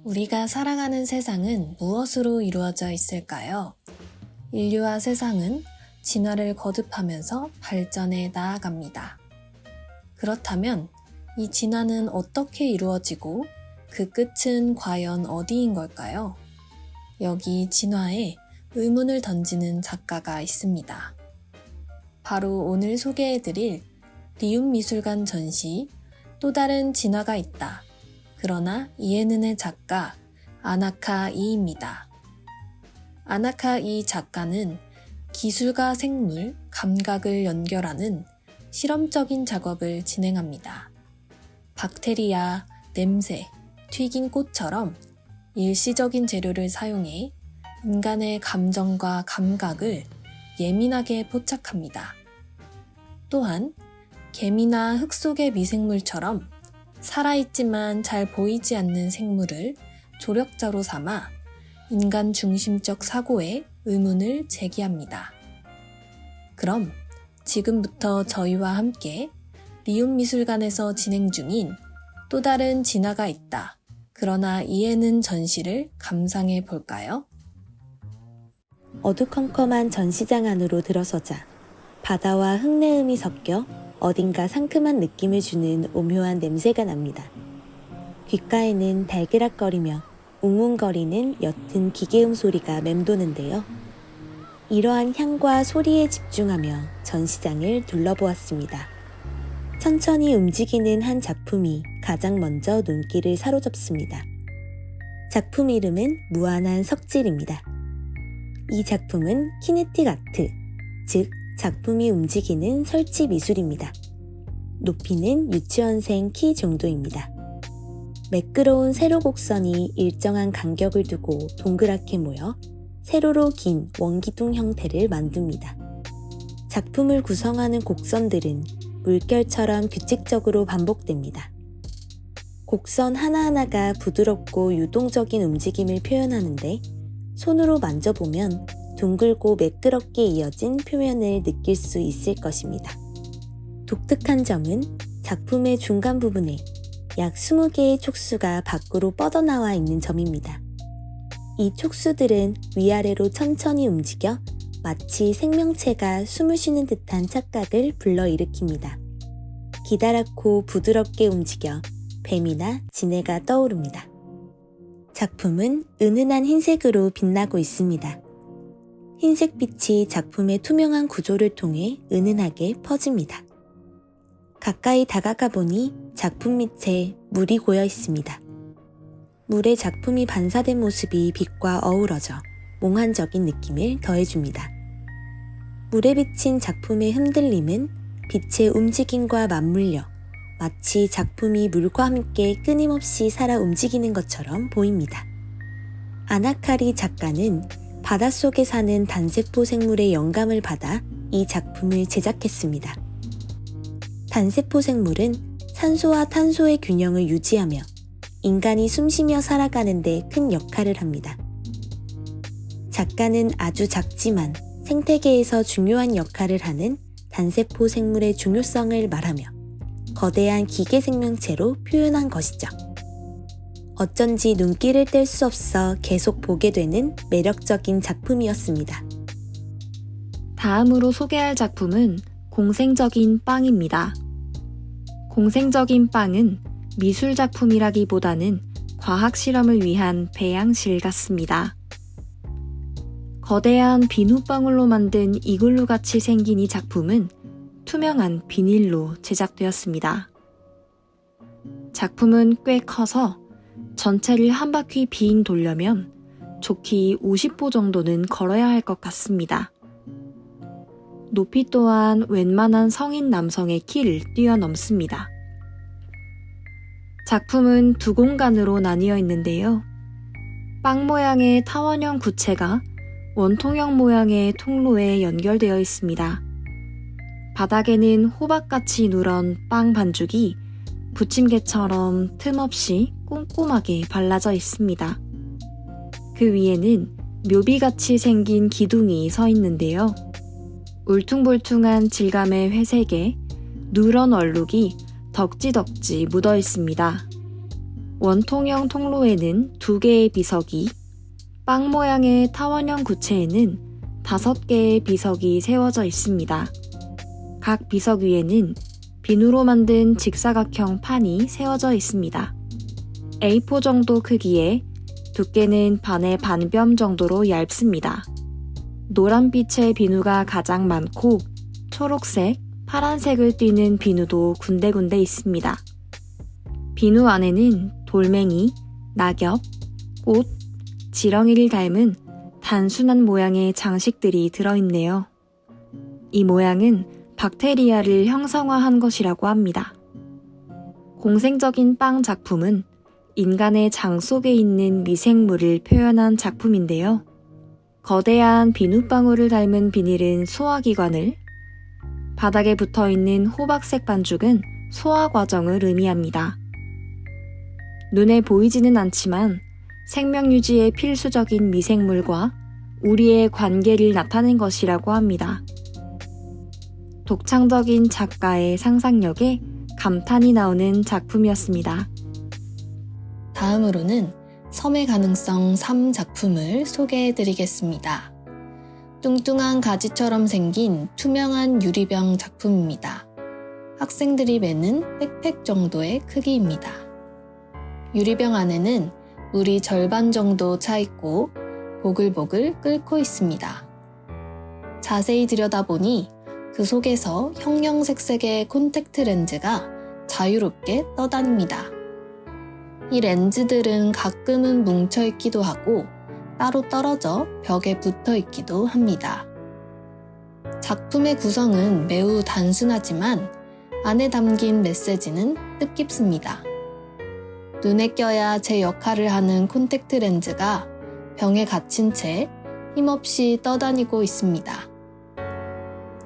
우리가 살아가는 세상은 무엇으로 이루어져 있을까요? 인류와 세상은 진화를 거듭하면서 발전해 나아갑니다. 그렇다면 이 진화는 어떻게 이루어지고 그 끝은 과연 어디인 걸까요? 여기 진화에 의문을 던지는 작가가 있습니다. 바로 오늘 소개해드릴 리움미술관 전시 또 다른 진화가 있다. 그러나 이해는의 작가 아나카 이입니다. 아나카 이 작가는 기술과 생물, 감각을 연결하는 실험적인 작업을 진행합니다. 박테리아, 냄새, 튀긴 꽃처럼 일시적인 재료를 사용해 인간의 감정과 감각을 예민하게 포착합니다. 또한 개미나 흙 속의 미생물처럼 살아있지만 잘 보이지 않는 생물을 조력자로 삼아 인간 중심적 사고에 의문을 제기합니다. 그럼 지금부터 저희와 함께 리움미술관에서 진행 중인 또 다른 진화가 있다. 그러나 이해는 전시를 감상해 볼까요? 어두컴컴한 전시장 안으로 들어서자 바다와 흙내음이 섞여 어딘가 상큼한 느낌을 주는 오묘한 냄새가 납니다. 귓가에는 달그락거리며 웅웅거리는 옅은 기계음 소리가 맴도는데요. 이러한 향과 소리에 집중하며 전시장을 둘러보았습니다. 천천히 움직이는 한 작품이 가장 먼저 눈길을 사로잡습니다. 작품 이름은 무한한 석질입니다. 이 작품은 키네틱 아트, 즉 작품이 움직이는 설치 미술입니다. 높이는 유치원생 키 정도입니다. 매끄러운 세로 곡선이 일정한 간격을 두고 동그랗게 모여 세로로 긴 원기둥 형태를 만듭니다. 작품을 구성하는 곡선들은 물결처럼 규칙적으로 반복됩니다. 곡선 하나하나가 부드럽고 유동적인 움직임을 표현하는데 손으로 만져보면 둥글고 매끄럽게 이어진 표면을 느낄 수 있을 것입니다. 독특한 점은 작품의 중간 부분에 약 20개의 촉수가 밖으로 뻗어나와 있는 점입니다. 이 촉수들은 위아래로 천천히 움직여 마치 생명체가 숨을 쉬는 듯한 착각을 불러일으킵니다. 기다랗고 부드럽게 움직여 뱀이나 지네가 떠오릅니다. 작품은 은은한 흰색으로 빛나고 있습니다. 흰색 빛이 작품의 투명한 구조를 통해 은은하게 퍼집니다. 가까이 다가가 보니 작품 밑에 물이 고여 있습니다. 물에 작품이 반사된 모습이 빛과 어우러져 몽환적인 느낌을 더해줍니다. 물에 비친 작품의 흔들림은 빛의 움직임과 맞물려 마치 작품이 물과 함께 끊임없이 살아 움직이는 것처럼 보입니다. 아나카리 작가는 바닷속에 사는 단세포 생물의 영감을 받아 이 작품을 제작했습니다. 단세포 생물은 산소와 탄소의 균형을 유지하며 인간이 숨쉬며 살아가는 데 큰 역할을 합니다. 작가는 아주 작지만 생태계에서 중요한 역할을 하는 단세포 생물의 중요성을 말하며 거대한 기계 생명체로 표현한 것이죠. 어쩐지 눈길을 뗄 수 없어 계속 보게 되는 매력적인 작품이었습니다. 다음으로 소개할 작품은 공생적인 빵입니다. 공생적인 빵은 미술 작품이라기보다는 과학 실험을 위한 배양실 같습니다. 거대한 비눗방울로 만든 이글루같이 생긴 이 작품은 투명한 비닐로 제작되었습니다. 작품은 꽤 커서 전체를 한 바퀴 빙 돌려면 좋기 50보 정도는 걸어야 할 것 같습니다. 높이 또한 웬만한 성인 남성의 키를 뛰어넘습니다. 작품은 두 공간으로 나뉘어 있는데요. 빵 모양의 타원형 구체가 원통형 모양의 통로에 연결되어 있습니다. 바닥에는 호박같이 누런 빵 반죽이 부침개처럼 틈없이 꼼꼼하게 발라져 있습니다. 그 위에는 묘비같이 생긴 기둥이 서 있는데요. 울퉁불퉁한 질감의 회색에 누런 얼룩이 덕지덕지 묻어 있습니다. 원통형 통로에는 2개의 비석이, 빵 모양의 타원형 구체에는 5개의 비석이 세워져 있습니다. 각 비석 위에는 비누로 만든 직사각형 판이 세워져 있습니다. A4 정도 크기에 두께는 반의 반뼘 정도로 얇습니다. 노란빛의 비누가 가장 많고 초록색, 파란색을 띠는 비누도 군데군데 있습니다. 비누 안에는 돌멩이, 낙엽, 꽃, 지렁이를 닮은 단순한 모양의 장식들이 들어있네요. 이 모양은 박테리아를 형상화한 것이라고 합니다. 공생적인 빵 작품은 인간의 장 속에 있는 미생물을 표현한 작품인데요. 거대한 비눗방울을 닮은 비닐은 소화기관을, 바닥에 붙어있는 호박색 반죽은 소화 과정을 의미합니다. 눈에 보이지는 않지만 생명 유지에 필수적인 미생물과 우리의 관계를 나타낸 것이라고 합니다. 독창적인 작가의 상상력에 감탄이 나오는 작품이었습니다. 다음으로는 섬의 가능성 3작품을 소개해드리겠습니다. 뚱뚱한 가지처럼 생긴 투명한 유리병 작품입니다. 학생들이 메는 백팩 정도의 크기입니다. 유리병 안에는 물이 절반 정도 차 있고 보글보글 끓고 있습니다. 자세히 들여다보니 그 속에서 형형색색의 콘택트 렌즈가 자유롭게 떠다닙니다. 이 렌즈들은 가끔은 뭉쳐 있기도 하고 따로 떨어져 벽에 붙어 있기도 합니다. 작품의 구성은 매우 단순하지만 안에 담긴 메시지는 뜻깊습니다. 눈에 껴야 제 역할을 하는 콘택트 렌즈가 병에 갇힌 채 힘없이 떠다니고 있습니다.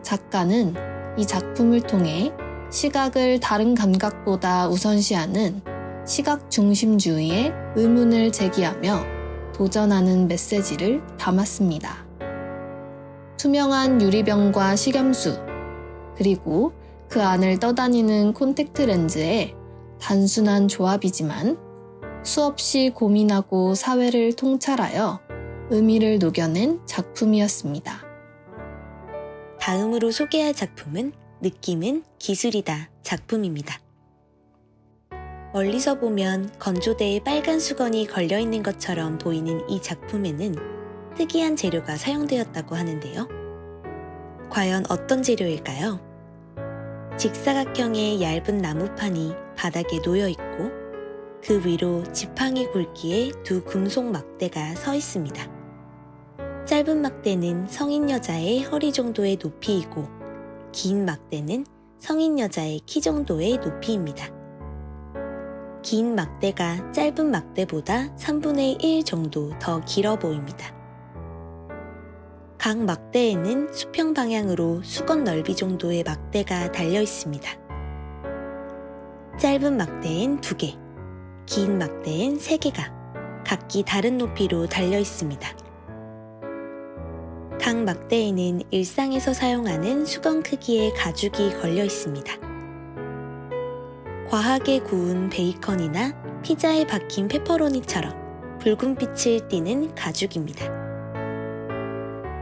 작가는 이 작품을 통해 시각을 다른 감각보다 우선시하는 시각 중심주의의 의문을 제기하며 도전하는 메시지를 담았습니다. 투명한 유리병과 식염수, 그리고 그 안을 떠다니는 콘택트 렌즈의 단순한 조합이지만 수없이 고민하고 사회를 통찰하여 의미를 녹여낸 작품이었습니다. 다음으로 소개할 작품은 느낌은 기술이다 작품입니다. 멀리서 보면 건조대에 빨간 수건이 걸려있는 것처럼 보이는 이 작품에는 특이한 재료가 사용되었다고 하는데요. 과연 어떤 재료일까요? 직사각형의 얇은 나무판이 바닥에 놓여있고 그 위로 지팡이 굵기의 2 금속 막대가 서 있습니다. 짧은 막대는 성인 여자의 허리 정도의 높이이고 긴 막대는 성인 여자의 키 정도의 높이입니다. 긴 막대가 짧은 막대보다 3분의 1 정도 더 길어 보입니다. 각 막대에는 수평 방향으로 수건 넓이 정도의 막대가 달려 있습니다. 짧은 막대엔 2개, 긴 막대엔 3개가 각기 다른 높이로 달려 있습니다. 각 막대에는 일상에서 사용하는 수건 크기의 가죽이 걸려 있습니다. 과하게 구운 베이컨이나 피자에 박힌 페퍼로니처럼 붉은 빛을 띠는 가죽입니다.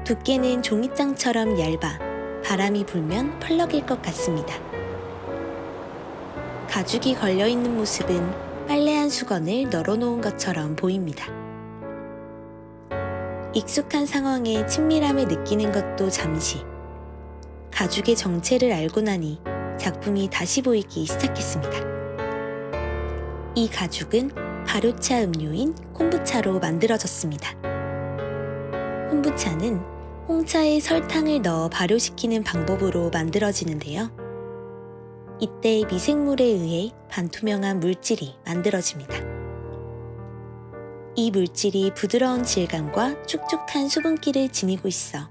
두께는 종이장처럼 얇아 바람이 불면 펄럭일 것 같습니다. 가죽이 걸려있는 모습은 빨래한 수건을 널어놓은 것처럼 보입니다. 익숙한 상황에 친밀함을 느끼는 것도 잠시. 가죽의 정체를 알고 나니 작품이 다시 보이기 시작했습니다. 이 가죽은 발효차 음료인 콤부차로 만들어졌습니다. 콤부차는 홍차에 설탕을 넣어 발효시키는 방법으로 만들어지는데요. 이때 미생물에 의해 반투명한 물질이 만들어집니다. 이 물질이 부드러운 질감과 축축한 수분기를 지니고 있어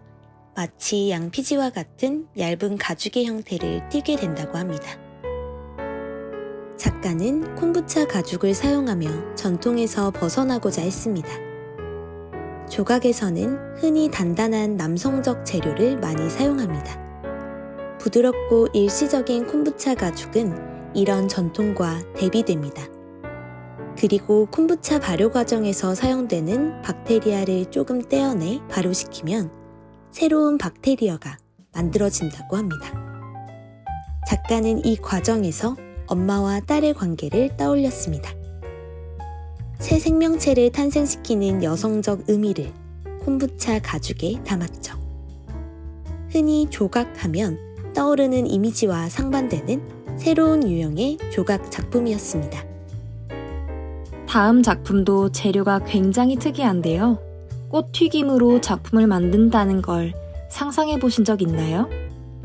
마치 양피지와 같은 얇은 가죽의 형태를 띠게 된다고 합니다. 작가는 콤부차 가죽을 사용하며 전통에서 벗어나고자 했습니다. 조각에서는 흔히 단단한 남성적 재료를 많이 사용합니다. 부드럽고 일시적인 콤부차 가죽은 이런 전통과 대비됩니다. 그리고 콤부차 발효 과정에서 사용되는 박테리아를 조금 떼어내 발효시키면 새로운 박테리아가 만들어진다고 합니다. 작가는 이 과정에서 엄마와 딸의 관계를 떠올렸습니다. 새 생명체를 탄생시키는 여성적 의미를 콤부차 가죽에 담았죠. 흔히 조각하면 떠오르는 이미지와 상반되는 새로운 유형의 조각 작품이었습니다. 다음 작품도 재료가 굉장히 특이한데요. 꽃 튀김으로 작품을 만든다는 걸 상상해 보신 적 있나요?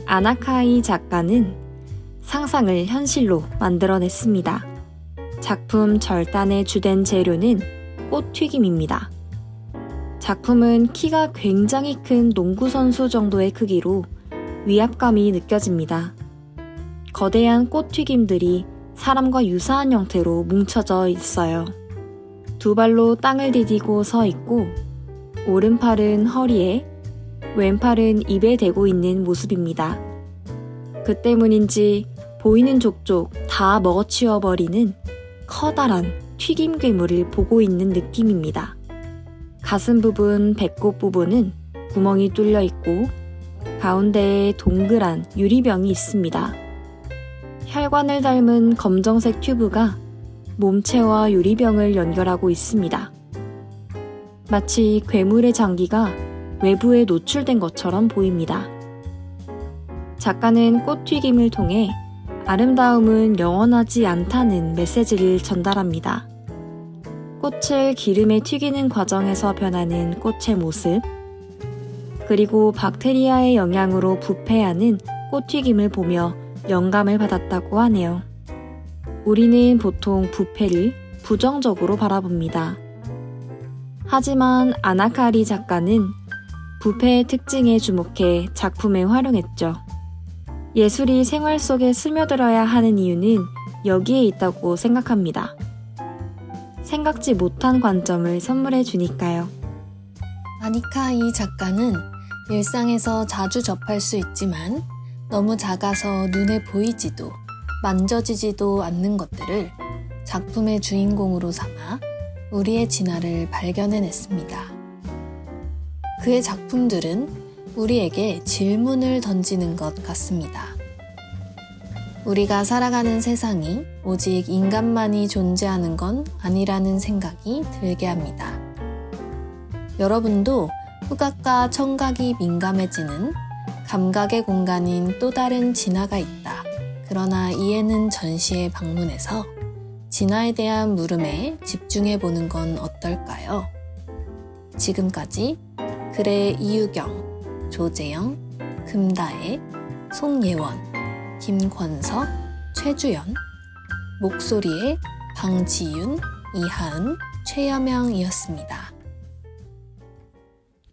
아나카이 작가는 상상을 현실로 만들어냈습니다. 작품 절단의 주된 재료는 꽃 튀김입니다. 작품은 키가 굉장히 큰 농구선수 정도의 크기로 위압감이 느껴집니다. 거대한 꽃 튀김들이 사람과 유사한 형태로 뭉쳐져 있어요. 두 발로 땅을 디디고 서 있고 오른팔은 허리에 왼팔은 입에 대고 있는 모습입니다. 그 때문인지 보이는 족족 다 먹어치워버리는 커다란 튀김 괴물을 보고 있는 느낌입니다. 가슴 부분, 배꼽 부분은 구멍이 뚫려 있고 가운데에 동그란 유리병이 있습니다. 혈관을 닮은 검정색 튜브가 몸체와 유리병을 연결하고 있습니다. 마치 괴물의 장기가 외부에 노출된 것처럼 보입니다. 작가는 꽃튀김을 통해 아름다움은 영원하지 않다는 메시지를 전달합니다. 꽃을 기름에 튀기는 과정에서 변하는 꽃의 모습, 그리고 박테리아의 영향으로 부패하는 꽃튀김을 보며 영감을 받았다고 하네요. 우리는 보통 부패를 부정적으로 바라봅니다. 하지만 아나카리 작가는 부패의 특징에 주목해 작품에 활용했죠. 예술이 생활 속에 스며들어야 하는 이유는 여기에 있다고 생각합니다. 생각지 못한 관점을 선물해 주니까요. 아나카이 작가는 일상에서 자주 접할 수 있지만 너무 작아서 눈에 보이지도 만져지지도 않는 것들을 작품의 주인공으로 삼아 우리의 진화를 발견해냈습니다. 그의 작품들은 우리에게 질문을 던지는 것 같습니다. 우리가 살아가는 세상이 오직 인간만이 존재하는 건 아니라는 생각이 들게 합니다. 여러분도 후각과 청각이 민감해지는 감각의 공간인 또 다른 진화가 있다. 그러나 이해는 전시에 방문해서 진화에 대한 물음에 집중해보는 건 어떨까요? 지금까지 글의 이유경, 조재영, 금다혜, 송예원, 김권석, 최주연, 목소리의 방지윤, 이하은, 최여명이었습니다.